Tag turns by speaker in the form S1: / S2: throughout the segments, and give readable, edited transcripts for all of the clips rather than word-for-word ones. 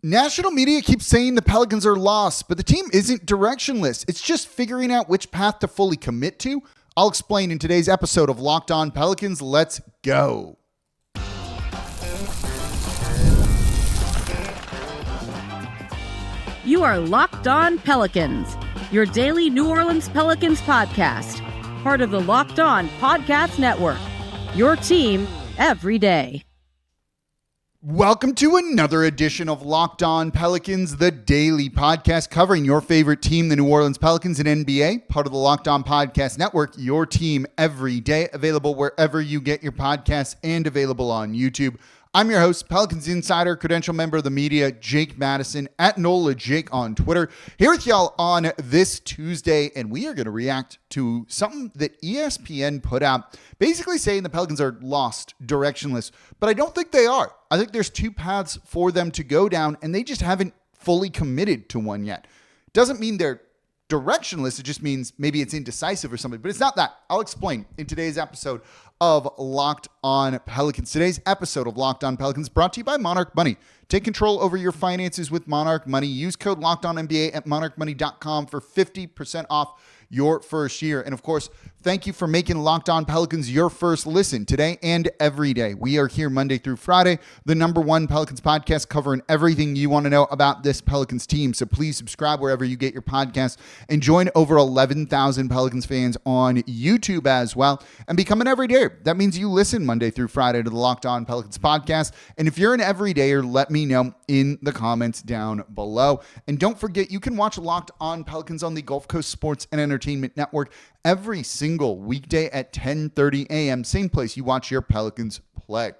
S1: National media keeps saying the Pelicans are lost, but the team isn't directionless. It's just figuring out which path to fully commit to. I'll explain in today's episode of Locked On Pelicans. Let's go.
S2: You are Locked On Pelicans, your daily New Orleans Pelicans podcast, part of the Locked On Podcast Network, your team every day.
S1: Welcome to another edition of Locked On Pelicans, the daily podcast covering your favorite team, the New Orleans Pelicans and NBA, part of the Locked On Podcast Network, your team every day, available wherever you get your podcasts and available on YouTube. I'm your host, Pelicans Insider, credential member of the media, Jake Madison, at NOLA Jake on Twitter, here with y'all on this Tuesday, and we are going to react to something that ESPN put out, basically saying the Pelicans are lost, directionless, but I don't think they are. I think there's two paths for them to go down, and they just haven't fully committed to one yet. Doesn't mean they're directionless, it just means maybe it's indecisive or something, but it's not that. I'll explain in today's episode of Locked On Pelicans. Today's episode of Locked On Pelicans brought to you by Monarch Money. Take control over your finances with Monarch Money. Use code LOCKEDONNBA at monarchmoney.com for 50% off your first year. And of course, thank you for making Locked On Pelicans your first listen today and every day. We are here Monday through Friday, the number one Pelicans podcast covering everything you want to know about this Pelicans team. So please subscribe wherever you get your podcasts and join over 11,000 Pelicans fans on YouTube as well and become an everydayer. That means you listen Monday through Friday to the Locked On Pelicans podcast. And if you're an everydayer, let me know in the comments down below. And don't forget, you can watch Locked On Pelicans on the Gulf Coast Sports and Entertainment Network every single weekday at 10:30 a.m. Same place you watch your Pelicans play.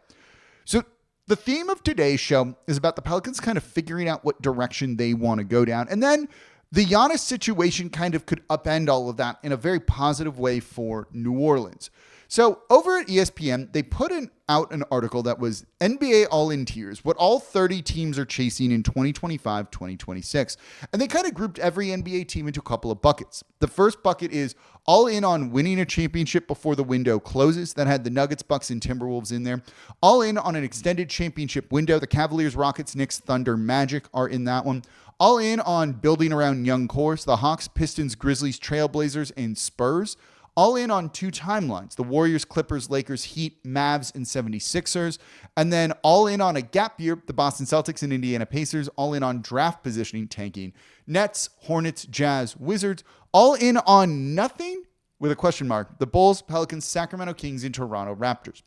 S1: So the theme of today's show is about the Pelicans kind of figuring out what direction they want to go down. And then the Giannis situation kind of could upend all of that in a very positive way for New Orleans. So over at ESPN, they put out an article that was NBA All-In Tiers, what all 30 teams are chasing in 2025-2026. And they kind of grouped every NBA team into a couple of buckets. The first bucket is all in on winning a championship before the window closes. That had the Nuggets, Bucks, and Timberwolves in there. All in on an extended championship window. The Cavaliers, Rockets, Knicks, Thunder, Magic are in that one. All in on building around young cores. The Hawks, Pistons, Grizzlies, Trailblazers, and Spurs. All in on two timelines, the Warriors, Clippers, Lakers, Heat, Mavs, and 76ers. And then all in on a gap year, the Boston Celtics and Indiana Pacers. All in on draft positioning, tanking, Nets, Hornets, Jazz, Wizards. All in on nothing, with a question mark, the Bulls, Pelicans, Sacramento Kings, and Toronto Raptors.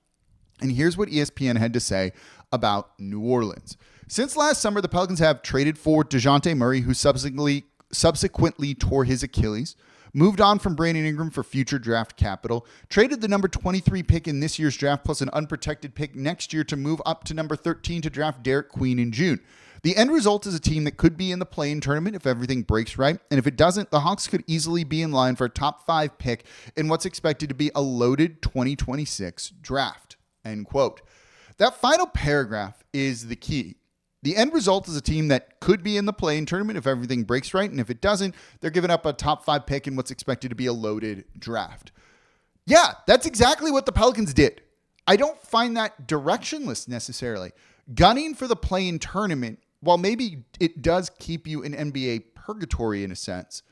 S1: And here's what ESPN had to say about New Orleans. Since last summer, the Pelicans have traded for DeJounte Murray, who subsequently tore his Achilles, moved on from Brandon Ingram for future draft capital, traded the number 23 pick in this year's draft plus an unprotected pick next year to move up to number 13 to draft Derek Queen in June. The end result is a team that could be in the play-in tournament if everything breaks right. And if it doesn't, the Hawks could easily be in line for a top 5 pick in what's expected to be a loaded 2026 draft. End quote. That final paragraph is the key. The end result is a team that could be in the play-in tournament if everything breaks right, and if it doesn't, they're giving up a top 5 pick in what's expected to be a loaded draft. Yeah, that's exactly what the Pelicans did. I don't find that directionless necessarily. Gunning for the play-in tournament, while maybe it does keep you in NBA purgatory in a sense,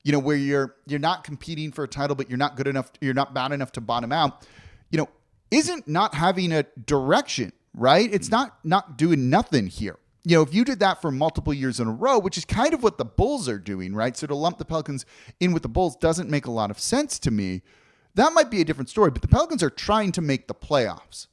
S1: you know, where you're not competing for a title, but you're not good enough, you're not bad enough to bottom out, you know, isn't not having a direction. Right? It's not doing nothing here. You know, if you did that for multiple years in a row, which is kind of what the Bulls are doing, right? So to lump the Pelicans in with the Bulls doesn't make a lot of sense to me. That might be a different story, but the Pelicans are trying to make the playoffs.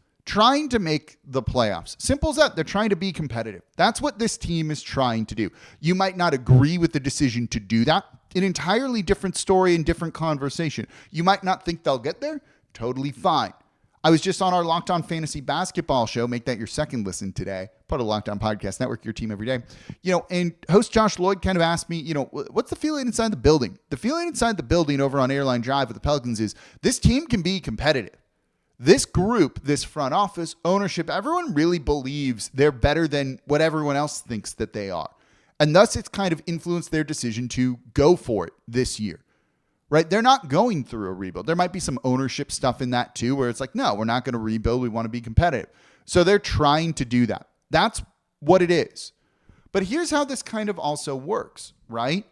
S1: Simple as that. They're trying to be competitive. That's what this team is trying to do. You might not agree with the decision to do that. An entirely different story and different conversation. You might not think they'll get there. Totally fine. I was just on our Locked On Fantasy Basketball show. Make that your second listen today. Part of Locked On Podcast Network, your team every day. You know, and host Josh Lloyd kind of asked me, you know, what's the feeling inside the building? The feeling inside the building over on Airline Drive with the Pelicans is this team can be competitive. This group, this front office, ownership, everyone really believes they're better than what everyone else thinks that they are. And thus it's kind of influenced their decision to go for it this year. Right? They're not going through a rebuild. There might be some ownership stuff in that too, where it's like, no, we're not going to rebuild. We want to be competitive. So they're trying to do that. That's what it is. But here's how this kind of also works, right?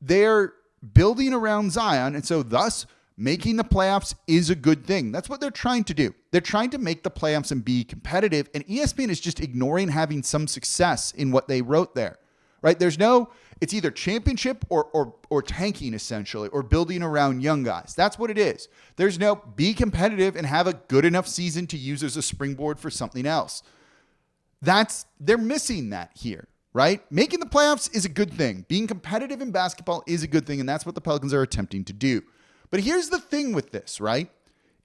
S1: They're building around Zion, and so thus making the playoffs is a good thing. That's what they're trying to do. They're trying to make the playoffs and be competitive, and ESPN is just ignoring having some success in what they wrote there, right? It's either championship or tanking, essentially, or building around young guys. That's what it is. There's no be competitive and have a good enough season to use as a springboard for something else. They're missing that here, right? Making the playoffs is a good thing. Being competitive in basketball is a good thing, and that's what the Pelicans are attempting to do. But here's the thing with this, right?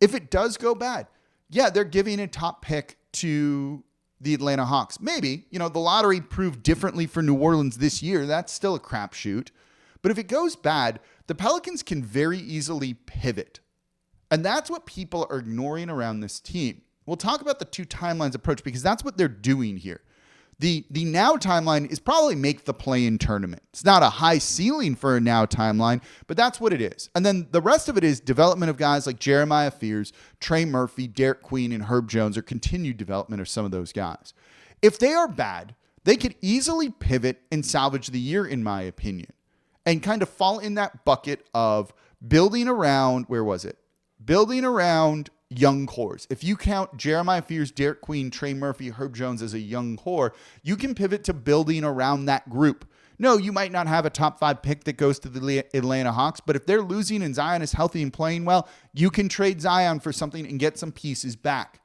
S1: If it does go bad, yeah, they're giving a top pick to the Atlanta Hawks. Maybe, the lottery proved differently for New Orleans this year. That's still a crapshoot. But if it goes bad, the Pelicans can very easily pivot. And that's what people are ignoring around this team. We'll talk about the two timelines approach because that's what they're doing here. The now timeline is probably make the play-in tournament. It's not a high ceiling for a now timeline, but that's what it is. And then the rest of it is development of guys like Jeremiah Fears, Trey Murphy, Derek Queen, and Herb Jones, or continued development of some of those guys. If they are bad, they could easily pivot and salvage the year, in my opinion, and kind of fall in that bucket of building around, building around young cores. If you count Jeremiah Fears, Derek Queen, Trey Murphy, Herb Jones as a young core, you can pivot to building around that group. No, you might not have a top 5 pick that goes to the Atlanta Hawks, but if they're losing and Zion is healthy and playing well, you can trade Zion for something and get some pieces back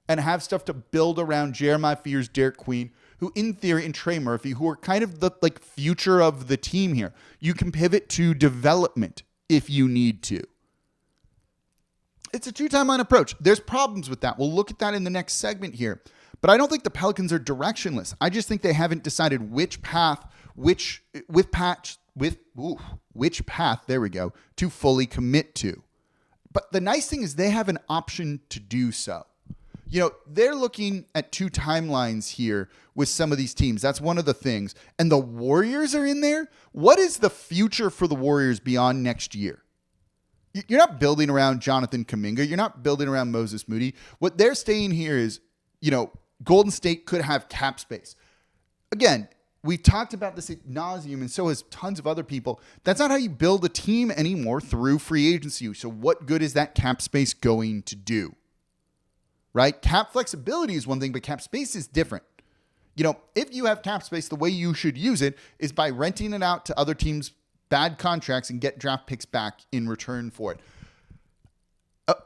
S1: and have stuff to build around Jeremiah Fears, Derek Queen, who in theory, and Trey Murphy, who are kind of the future of the team here. You can pivot to development if you need to. It's a two-timeline approach. There's problems with that. We'll look at that in the next segment here. But I don't think the Pelicans are directionless. I just think they haven't decided which path, to fully commit to. But the nice thing is they have an option to do so. They're looking at two timelines here with some of these teams. That's one of the things. And the Warriors are in there. What is the future for the Warriors beyond next year? You're not building around Jonathan Kuminga. You're not building around Moses Moody. What they're saying here is, Golden State could have cap space. Again, we've talked about this ad nauseum, and so has tons of other people. That's not how you build a team anymore through free agency. So what good is that cap space going to do? Right? Cap flexibility is one thing, but cap space is different. If you have cap space, the way you should use it is by renting it out to other teams' bad contracts and get draft picks back in return for it.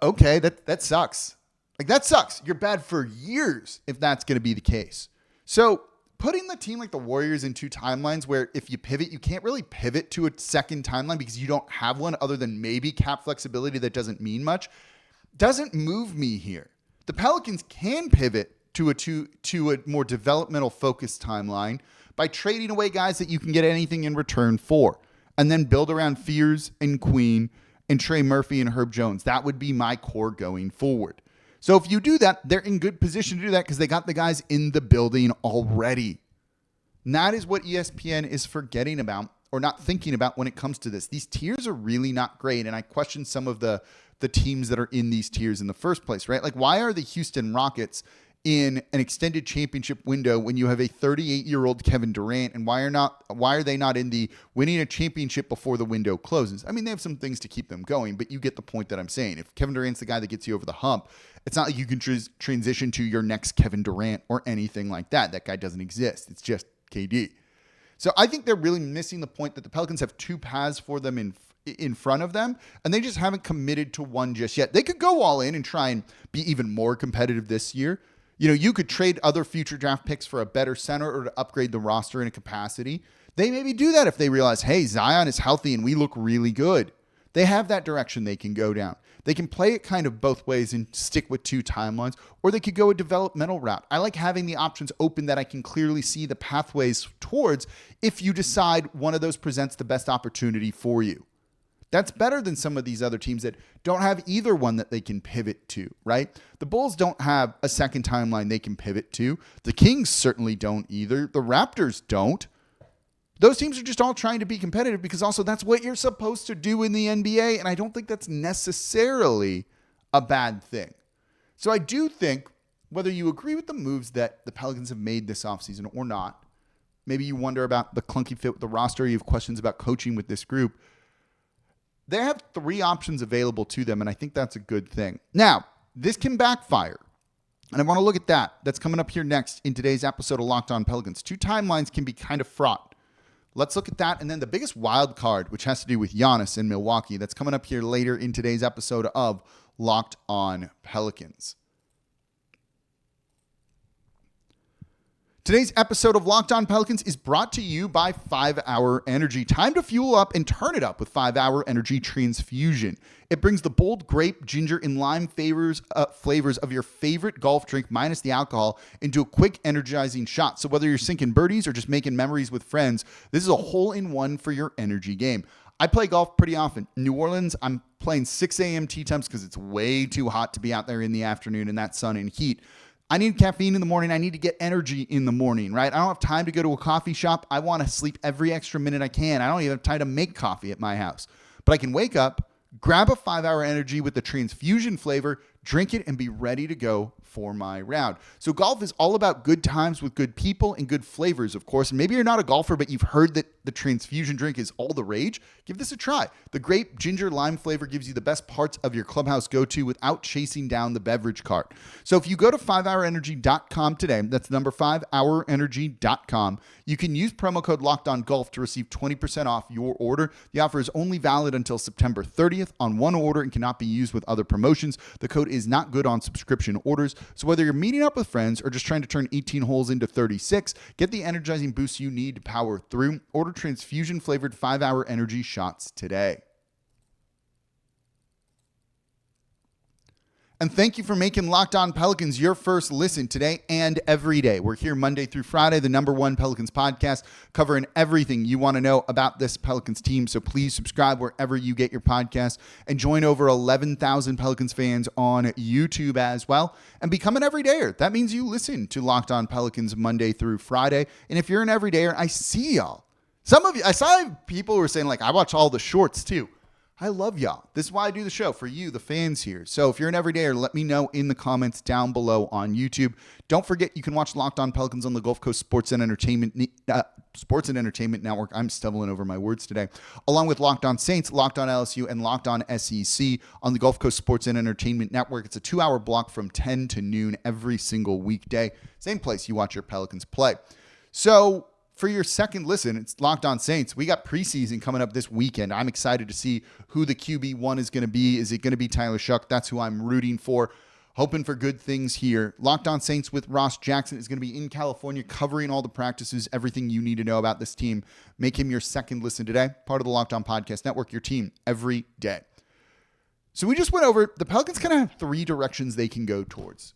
S1: Okay, that sucks. That sucks. You're bad for years if that's going to be the case. So putting the team like the Warriors in two timelines where if you pivot, you can't really pivot to a second timeline because you don't have one other than maybe cap flexibility that doesn't mean much, doesn't move me here. The Pelicans can pivot to a more developmental focused timeline by trading away guys that you can get anything in return for, and then build around Fears and Queen and Trey Murphy and Herb Jones. That would be my core going forward. So if you do that, they're in good position to do that because they got the guys in the building already. And that is what ESPN is forgetting about or not thinking about when it comes to this. These tiers are really not great, and I question some of the teams that are in these tiers in the first place, right? Why are the Houston Rockets in an extended championship window when you have a 38-year-old Kevin Durant, and why are they not in the winning a championship before the window closes? I mean, they have some things to keep them going, but you get the point that I'm saying. If Kevin Durant's the guy that gets you over the hump, it's not like you can transition to your next Kevin Durant or anything like that. That guy doesn't exist. It's just KD. So I think they're really missing the point that the Pelicans have two paths for them in front of them, and they just haven't committed to one just yet. They could go all in and try and be even more competitive this year. You could trade other future draft picks for a better center or to upgrade the roster in a capacity. They maybe do that if they realize, hey, Zion is healthy and we look really good. They have that direction they can go down. They can play it kind of both ways and stick with two timelines, or they could go a developmental route. I like having the options open that I can clearly see the pathways towards if you decide one of those presents the best opportunity for you. That's better than some of these other teams that don't have either one that they can pivot to, right? The Bulls don't have a second timeline they can pivot to. The Kings certainly don't either. The Raptors don't. Those teams are just all trying to be competitive because also that's what you're supposed to do in the NBA, and I don't think that's necessarily a bad thing. So I do think, whether you agree with the moves that the Pelicans have made this offseason or not, maybe you wonder about the clunky fit with the roster, you have questions about coaching with this group, they have 3 options available to them, and I think that's a good thing. Now, this can backfire, and I want to look at that. That's coming up here next in today's episode of Locked On Pelicans. 2 timelines can be kind of fraught. Let's look at that, and then the biggest wild card, which has to do with Giannis in Milwaukee. That's coming up here later in today's episode of Locked On Pelicans. Today's episode of Locked On Pelicans is brought to you by 5-Hour Energy. Time to fuel up and turn it up with 5-Hour Energy Transfusion. It brings the bold grape, ginger, and lime flavors of your favorite golf drink minus the alcohol into a quick, energizing shot. So whether you're sinking birdies or just making memories with friends, this is a hole-in-one for your energy game. I play golf pretty often. In New Orleans, I'm playing 6 a.m. tee times because it's way too hot to be out there in the afternoon in that sun and heat. I need caffeine in the morning. I need to get energy in the morning, right? I don't have time to go to a coffee shop. I want to sleep every extra minute I can. I don't even have time to make coffee at my house. But I can wake up, grab a 5-Hour Energy with the transfusion flavor, drink it, and be ready to go for my round. So golf is all about good times with good people and good flavors, of course. And maybe you're not a golfer, but you've heard that the transfusion drink is all the rage. Give this a try. The grape ginger lime flavor gives you the best parts of your clubhouse go-to without chasing down the beverage cart. So if you go to 5hourenergy.com today, that's number 5hourenergy.com, you can use promo code LOCKEDONGolf to receive 20% off your order. The offer is only valid until September 30th on one order and cannot be used with other promotions. The code is not good on subscription orders. So whether you're meeting up with friends or just trying to turn 18 holes into 36, get the energizing boost you need to power through. Order transfusion flavored 5-Hour Energy shots today. And thank you for making Locked On Pelicans your first listen today and every day. We're here Monday through Friday, the #1 Pelicans podcast, covering everything you want to know about this Pelicans team. So please subscribe wherever you get your podcasts and join over 11,000 Pelicans fans on YouTube as well and become an everydayer. That means you listen to Locked On Pelicans Monday through Friday. And if you're an everydayer, I see y'all. Some of you, I saw people who were saying, like, I watch all the shorts too. I love y'all. This is why I do the show, for you, the fans here. So if you're an everydayer, let me know in the comments down below on YouTube. Don't forget, you can watch Locked On Pelicans on the Gulf Coast Sports and Entertainment Network. I'm stumbling over my words today. Along with Locked On Saints, Locked On LSU, and Locked On SEC on the Gulf Coast Sports and Entertainment Network. It's a 2-hour block from 10 to noon every single weekday. Same place you watch your Pelicans play. So for your second listen, it's Locked On Saints. We got preseason coming up this weekend. I'm excited to see who the QB1 is going to be. Is it going to be Tyler Shuck? That's who I'm rooting for. Hoping for good things here. Locked On Saints with Ross Jackson is going to be in California covering all the practices, everything you need to know about this team. Make him your second listen today. Part of the Locked On Podcast Network, your team every day. So we just went over, the Pelicans kind of have 3 directions they can go towards.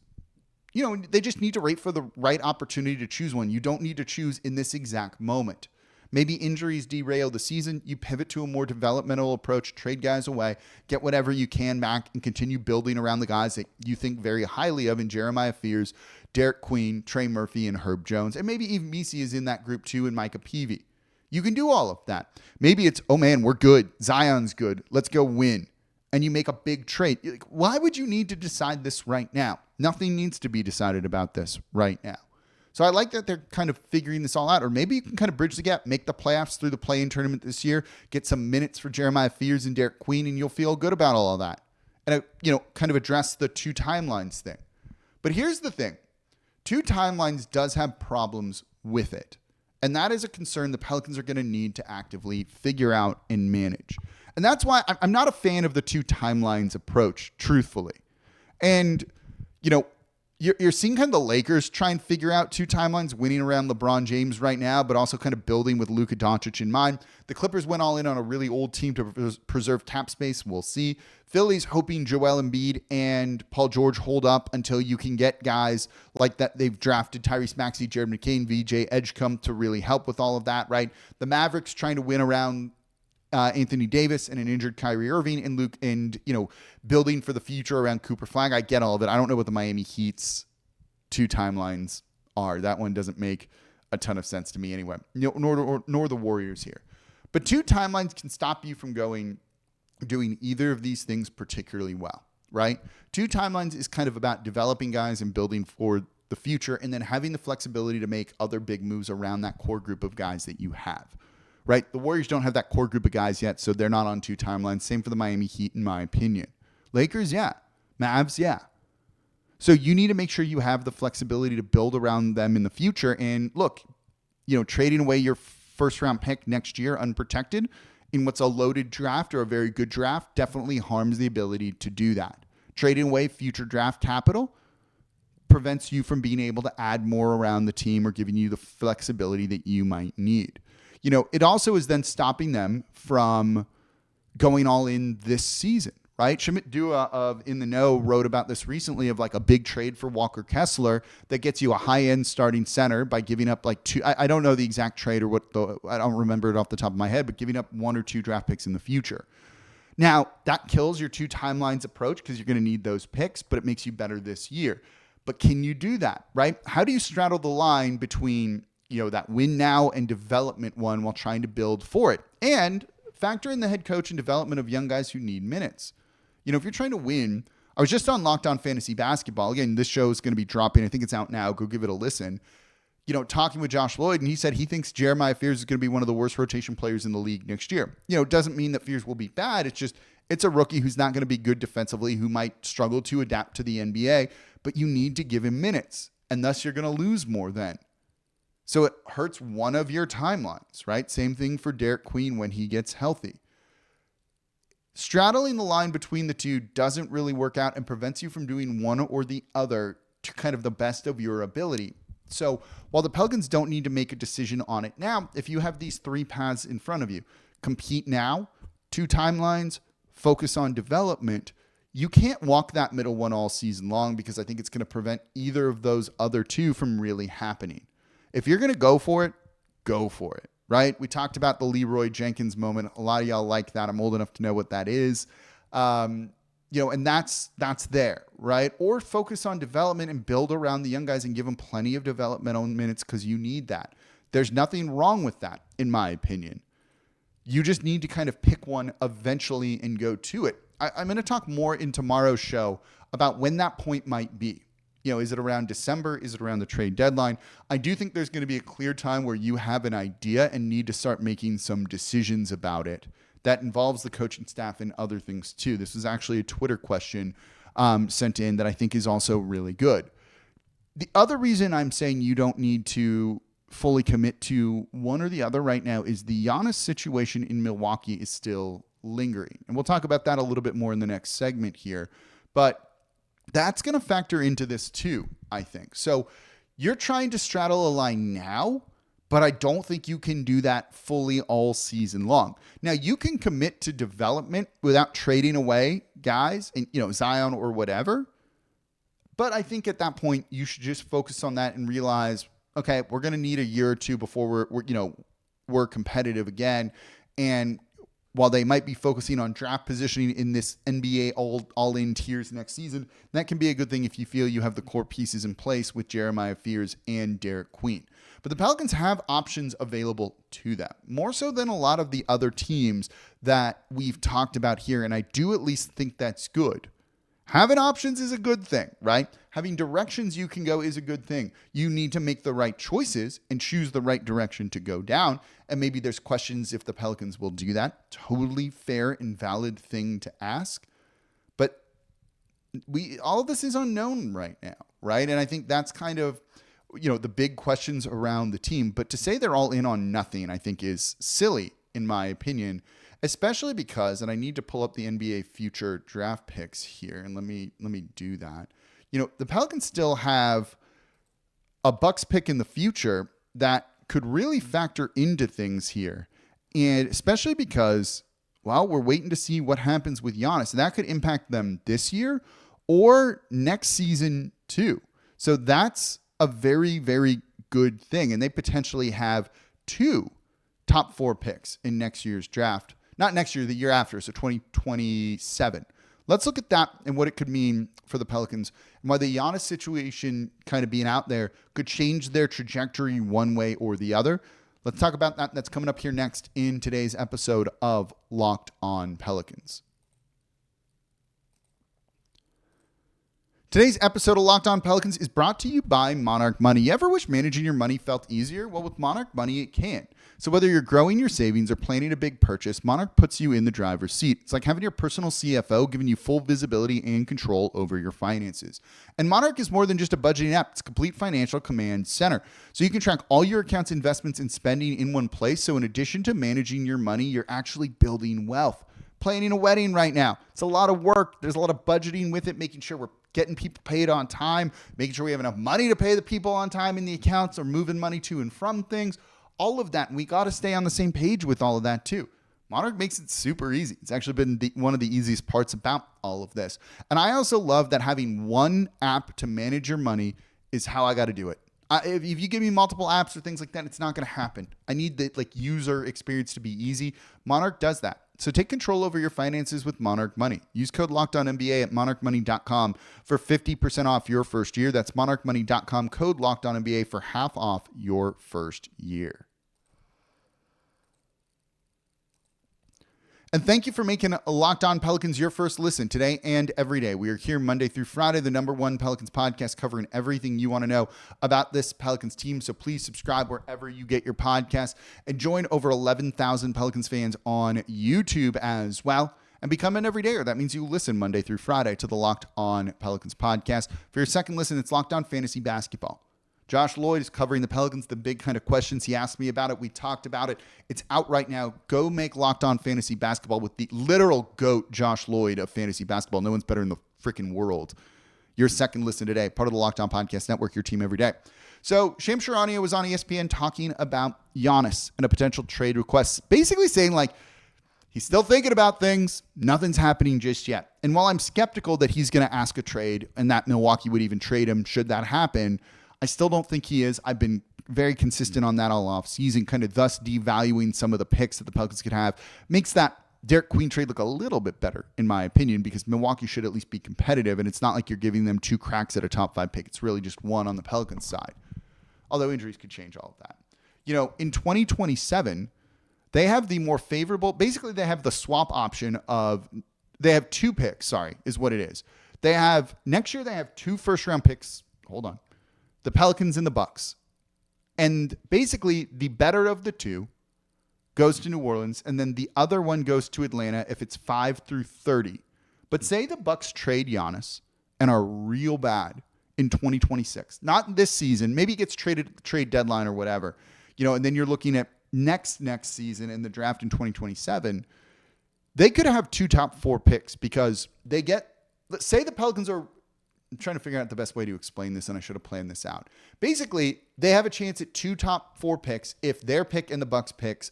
S1: You know, they just need to wait for the right opportunity to choose one. You don't need to choose in this exact moment. Maybe injuries derail the season. You pivot to a more developmental approach, trade guys away, get whatever you can back, and continue building around the guys that you think very highly of in Jeremiah Fears, Derek Queen, Trey Murphy, and Herb Jones. And maybe even Misi is in that group too, and Micah Peavy. You can do all of that. Maybe it's, oh man, we're good. Zion's good. Let's go win. And you make a big trade. Like, why would you need to decide this right now? Nothing needs to be decided about this right now. So I like that they're kind of figuring this all out. Or maybe you can kind of bridge the gap, make the playoffs through the play-in tournament this year, get some minutes for Jeremiah Fears and Derek Queen, and you'll feel good about all of that. And, kind of address the 2 timelines thing. But here's the thing. 2 timelines does have problems with it. And that is a concern the Pelicans are going to need to actively figure out and manage. And that's why I'm not a fan of the 2 timelines approach, truthfully. And, you're seeing kind of the Lakers try and figure out 2 timelines, winning around LeBron James right now, but also kind of building with Luka Doncic in mind. The Clippers went all in on a really old team to preserve cap space. We'll see. Philly's hoping Joel Embiid and Paul George hold up until you can get guys like that. They've drafted Tyrese Maxey, Jared McCain, VJ Edgecombe to really help with all of that, right? The Mavericks trying to win around Anthony Davis and an injured Kyrie Irving and building for the future around Cooper Flag. I get all of it. I don't know what the Miami Heat's 2 timelines are. That one doesn't make a ton of sense to me anyway, nor the Warriors here. But 2 timelines can stop you from doing either of these things particularly well, right? 2 timelines is kind of about developing guys and building for the future, and then having the flexibility to make other big moves around that core group of guys that you have, right? The Warriors don't have that core group of guys yet, so they're not on 2 timelines. Same for the Miami Heat, in my opinion. Lakers, yeah. Mavs, yeah. So you need to make sure you have the flexibility to build around them in the future. And look, trading away your first-round pick next year unprotected in what's a loaded draft or a very good draft definitely harms the ability to do that. Trading away future draft capital prevents you from being able to add more around the team or giving you the flexibility that you might need. It also is then stopping them from going all in this season, right? Shamit Dua of In the Know wrote about this recently of like a big trade for Walker Kessler that gets you a high-end starting center by giving up like 2, I don't know the exact trade or I don't remember it off the top of my head, but giving up 1 or 2 draft picks in the future. Now, that kills your 2 timelines approach because you're going to need those picks, but it makes you better this year. But can you do that, right? How do you straddle the line between, that win now and development one while trying to build for it? And factor in the head coach and development of young guys who need minutes. If you're trying to win, I was just on Locked On Fantasy Basketball. Again, this show is going to be dropping. I think it's out now. Go give it a listen. Talking with Josh Lloyd, and he said he thinks Jeremiah Fears is going to be one of the worst rotation players in the league next year. It doesn't mean that Fears will be bad. It's a rookie who's not going to be good defensively, who might struggle to adapt to the NBA, but you need to give him minutes, and thus you're going to lose more then. So it hurts one of your timelines, right? Same thing for Derek Queen when he gets healthy. Straddling the line between the two doesn't really work out and prevents you from doing one or the other to kind of the best of your ability. So while the Pelicans don't need to make a decision on it now, if you have these 3 paths in front of you, compete now, 2 timelines, focus on development, you can't walk that middle one all season long because I think it's going to prevent either of those other 2 from really happening. If you're going to go for it, right? We talked about the Leroy Jenkins moment. A lot of y'all like that. I'm old enough to know what that is. And that's there, right? Or focus on development and build around the young guys and give them plenty of developmental minutes because you need that. There's nothing wrong with that, in my opinion. You just need to kind of pick one eventually and go to it. I'm going to talk more in tomorrow's show about when that point might be. Is it around December? Is it around the trade deadline? I do think there's going to be a clear time where you have an idea and need to start making some decisions about it. That involves the coaching staff and other things too. This is actually a Twitter question sent in that I think is also really good. The other reason I'm saying you don't need to fully commit to one or the other right now is the Giannis situation in Milwaukee is still lingering. And we'll talk about that a little bit more in the next segment here. But that's going to factor into this too, I think. So you're trying to straddle a line now, but I don't think you can do that fully all season long. Now, you can commit to development without trading away guys and, Zion or whatever. But I think at that point, you should just focus on that and realize, okay, we're going to need a year or 2 before we're competitive again. And while they might be focusing on draft positioning in this NBA all-in tiers next season, that can be a good thing if you feel you have the core pieces in place with Jeremiah Fears and Derek Queen. But the Pelicans have options available to them, more so than a lot of the other teams that we've talked about here, and I do at least think that's good. Having options is a good thing, right? Having directions you can go is a good thing. You need to make the right choices and choose the right direction to go down. And maybe there's questions if the Pelicans will do that. Totally fair and valid thing to ask. But all of this is unknown right now, right? And I think that's kind of, the big questions around the team. But to say they're all in on nothing, I think is silly, in my opinion. Especially because, and I need to pull up the NBA future draft picks here, and let me do that. The Pelicans still have a Bucks pick in the future that could really factor into things here. And especially because, we're waiting to see what happens with Giannis. That could impact them this year or next season too. So that's a very, very good thing. And they potentially have 2 top 4 picks in next year's draft. Not next year, the year after, so 2027. Let's look at that and what it could mean for the Pelicans and why the Giannis situation kind of being out there could change their trajectory one way or the other. Let's talk about that. That's coming up here next in today's episode of Locked On Pelicans. Today's episode of Locked On Pelicans is brought to you by Monarch Money. You ever wish managing your money felt easier? Well, with Monarch Money, it can. So whether you're growing your savings or planning a big purchase, Monarch puts you in the driver's seat. It's like having your personal CFO giving you full visibility and control over your finances. And Monarch is more than just a budgeting app. It's a complete financial command center. So you can track all your accounts, investments, and spending in one place. So in addition to managing your money, you're actually building wealth. Planning a wedding right now. It's a lot of work. There's a lot of budgeting with it, making sure we're getting people paid on time, making sure we have enough money to pay the people on time in the accounts, or moving money to and from things. All of that. And we got to stay on the same page with all of that too. Monarch makes it super easy. It's actually been one of the easiest parts about all of this. And I also love that having one app to manage your money is how I got to do it. If you give me multiple apps or things like that, it's not going to happen. I need the user experience to be easy. Monarch does that. So take control over your finances with Monarch Money. Use code LOCKEDONNBA at monarchmoney.com for 50% off your first year. That's monarchmoney.com, code LOCKEDONNBA for half off your first year. And thank you for making Locked On Pelicans your first listen today and every day. We are here Monday through Friday, the #1 Pelicans podcast, covering everything you want to know about this Pelicans team. So please subscribe wherever you get your podcasts and join over 11,000 Pelicans fans on YouTube as well. And become an everydayer. That means you listen Monday through Friday to the Locked On Pelicans podcast. For your second listen, it's Locked On Fantasy Basketball. Josh Lloyd is covering the Pelicans, the big kind of questions he asked me about it. We talked about it. It's out right now. Go make Locked On Fantasy Basketball with the literal GOAT, Josh Lloyd of fantasy basketball. No one's better in the freaking world. Your second listen today, part of the Locked On Podcast Network, your team every day. So Shams Charania was on ESPN talking about Giannis and a potential trade request, basically saying he's still thinking about things. Nothing's happening just yet. And while I'm skeptical that he's going to ask a trade and that Milwaukee would even trade him should that happen, I still don't think he is. I've been very consistent on that all offseason, kind of thus devaluing some of the picks that the Pelicans could have. Makes that Derek Queen trade look a little bit better, in my opinion, because Milwaukee should at least be competitive, and it's not like you're giving them 2 cracks at a top 5 pick. It's really just one on the Pelicans side, although injuries could change all of that. In 2027, they have the more favorable, basically they have the swap option of, they have 2 picks, is what it is. Next year they have 2 first-round picks. Hold on. The Pelicans and the Bucks. And basically, the better of the 2 goes to New Orleans, and then the other one goes to Atlanta if it's 5 through 30. But say the Bucks trade Giannis and are real bad in 2026. Not this season. Maybe it gets traded, trade deadline or whatever. And then you're looking at next season in the draft in 2027. They could have 2 top 4 picks because they get, let's say the Pelicans are, I'm trying to figure out the best way to explain this, and I should have planned this out. Basically, they have a chance at 2 top 4 picks if their pick and the Bucks picks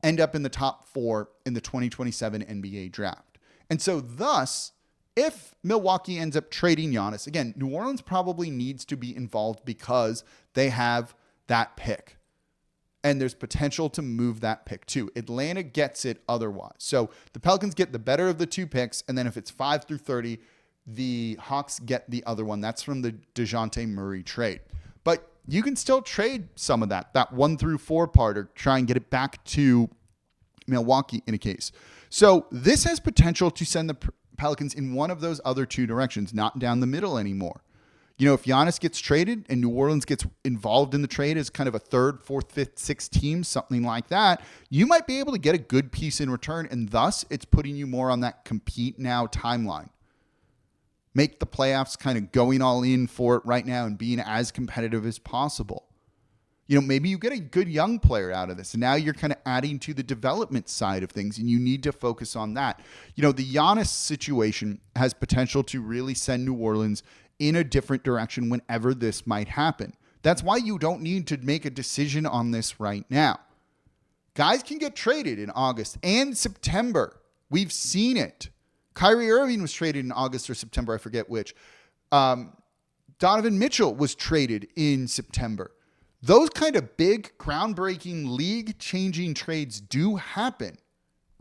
S1: end up in the top 4 in the 2027 NBA draft. And so thus, if Milwaukee ends up trading Giannis, again, New Orleans probably needs to be involved because they have that pick. And there's potential to move that pick too. Atlanta gets it otherwise. So the Pelicans get the better of the 2 picks, and then if it's 5 through 30, the Hawks get the other one. That's from the DeJounte Murray trade. But you can still trade some of that 1 through 4 part, or try and get it back to Milwaukee in a case. So this has potential to send the Pelicans in one of those other 2 directions, not down the middle anymore. If Giannis gets traded and New Orleans gets involved in the trade as kind of a 3rd, 4th, 5th, 6th team, something like that, you might be able to get a good piece in return, and thus it's putting you more on that compete now timeline. Make the playoffs, kind of going all in for it right now and being as competitive as possible. Maybe you get a good young player out of this, and now you're kind of adding to the development side of things, and you need to focus on that. The Giannis situation has potential to really send New Orleans in a different direction whenever this might happen. That's why you don't need to make a decision on this right now. Guys can get traded in August and September. We've seen it. Kyrie Irving was traded in August or September. I forget which. Donovan Mitchell was traded in September. Those kind of big, groundbreaking, league-changing trades do happen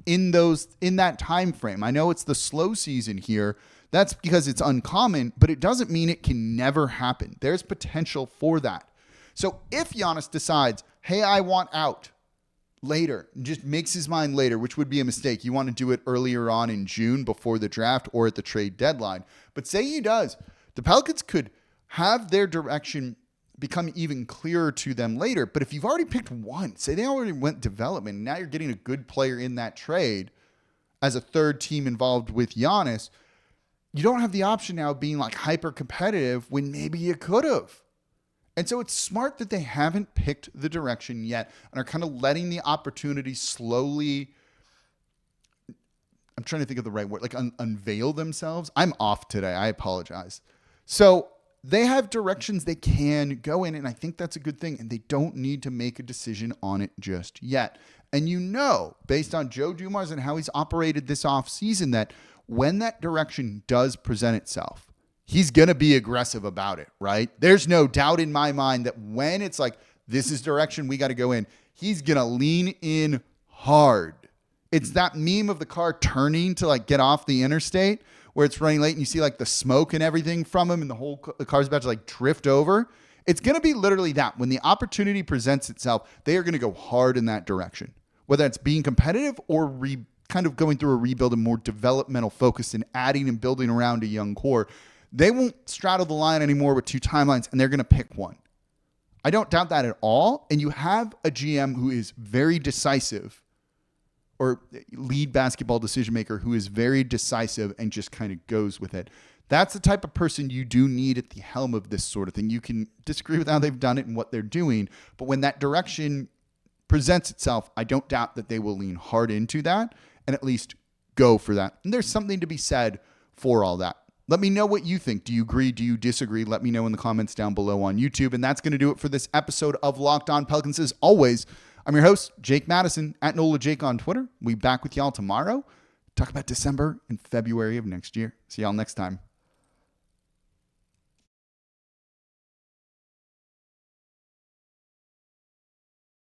S1: in that time frame. I know it's the slow season here. That's because it's uncommon, but it doesn't mean it can never happen. There's potential for that. So if Giannis decides, hey, I want out later, just makes his mind later, which would be a mistake. You want to do it earlier on in June before the draft or at the trade deadline. But say he does, The Pelicans could have their direction become even clearer to them later. But if you've already picked one, say they already went development, and now you're getting a good player in that trade as a third team involved with Giannis, you don't have the option now of being like hyper competitive when maybe you could have. And so it's smart that they haven't picked the direction yet and are kind of letting the opportunity slowly, I'm trying to think of the right word, like unveil themselves. I'm off today. I apologize. So they have directions they can go in, and I think that's a good thing, and they don't need to make a decision on it just yet. And you know, based on Joe Dumars and how he's operated this offseason, that when that direction does present itself, he's going to be aggressive about it, right? There's no doubt in my mind that when it's like, this is direction we got to go in, he's going to lean in hard. It's that meme of the car turning to like get off the interstate where it's running late and you see like the smoke and everything from him and the car's about to like drift over. It's going to be literally that. When the opportunity presents itself, they are going to go hard in that direction, whether it's being competitive or kind of going through a rebuild and more developmental focus and adding and building around a young core. They won't straddle the line anymore with two timelines, and they're going to pick one. I don't doubt that at all. And you have a GM who is very decisive, or lead basketball decision maker who is very decisive and just kind of goes with it. That's the type of person you do need at the helm of this sort of thing. You can disagree with how they've done it and what they're doing, but when that direction presents itself, I don't doubt that they will lean hard into that and at least go for that. And there's something to be said for all that. Let me know what you think. Do you agree? Do you disagree? Let me know in the comments down below on YouTube. And that's going to do it for this episode of Locked On Pelicans. As always, I'm your host, Jake Madison, at NolaJake on Twitter. We'll be back with y'all tomorrow. Talk about December and February of next year. See y'all next time.